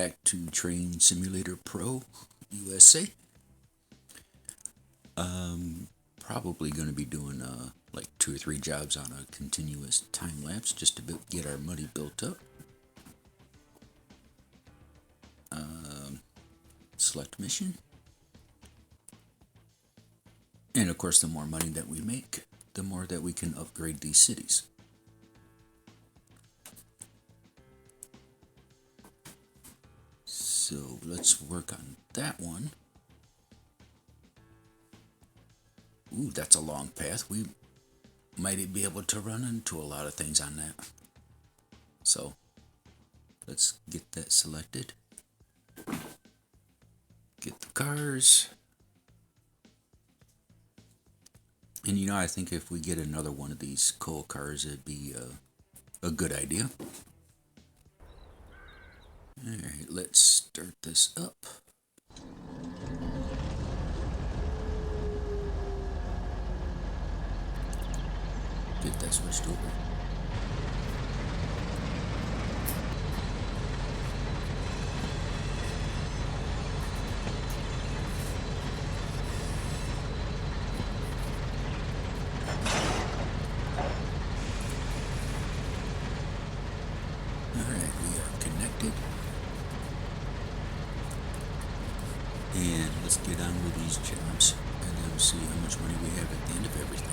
back to Train Simulator Pro USA. Probably going to be doing like 2 or 3 jobs on a continuous time lapse just to get our money built up. Select mission. And of course, the more money that we make, the more that we can upgrade these cities. So let's work on that one. Ooh, that's a long path. We might be able to run into a lot of things on that. So let's get that selected. Get the cars. And you know, I think if we get another one of these coal cars, it'd be a good idea. Alright, let's start this up. Get that switched over. Alright, we are connected. And let's get on with these jobs and then see how much money we have at the end of everything.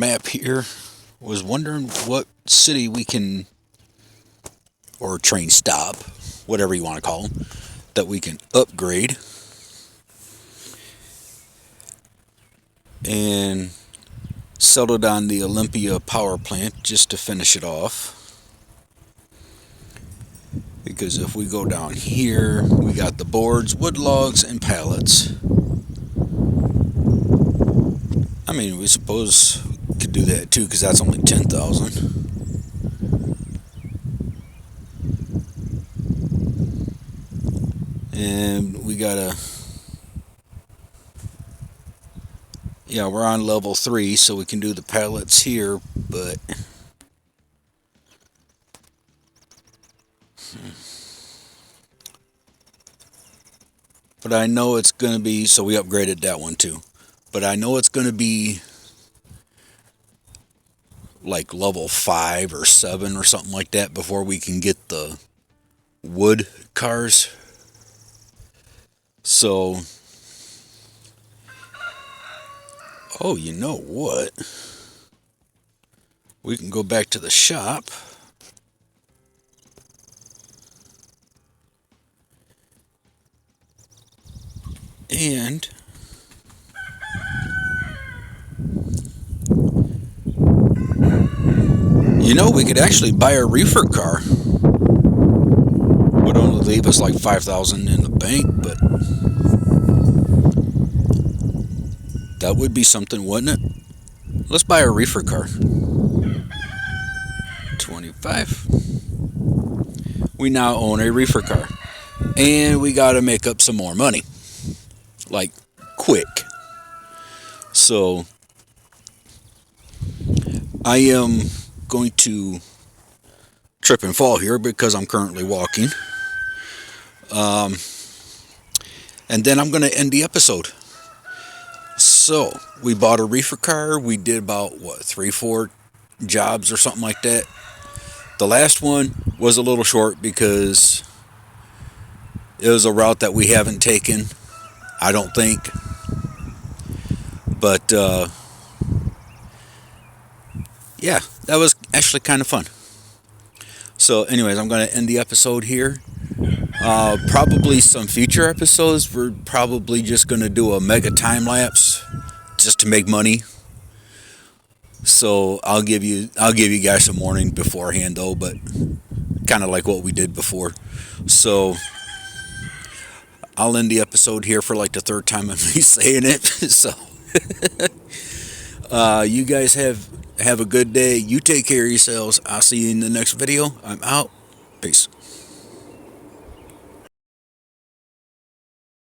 map here. Was wondering what city we can, or train stop, whatever you want to call them, that we can upgrade. And settled on the Olympia power plant just to finish it off. Because if we go down here, we got the boards, wood logs, and pallets. I mean, we suppose we could do that too, because that's only 10,000. And we gotta, yeah, we're on level 3, so we can do the pallets here, but I know it's going to be, so we upgraded that one too. But I know it's going to be like level 5 or 7 or something like that before we can get the wood cars. So, oh, you know what? We can go back to the shop. And you know, we could actually buy a reefer car. Would only leave us like 5,000 in the bank, but that would be something, wouldn't it? Let's buy a reefer car. 25. We now own a reefer car. And we got to make up some more money. Like, quick. So, I am going to trip and fall here because I'm currently walking. And then I'm going to end the episode. So, we bought a reefer car. We did about, 3-4 jobs or something like that. The last one was a little short because it was a route that we haven't taken, I don't think. But, yeah, that was actually kind of fun. So, anyways, I'm going to end the episode here. Probably some future episodes, we're probably just going to do a mega time lapse just to make money. So I'll give you guys some warning beforehand though, but kind of like what we did before. So I'll end the episode here for like the third time of me saying it. So you guys have a good day. You take care of yourselves. I'll see you in the next video. I'm out. Peace.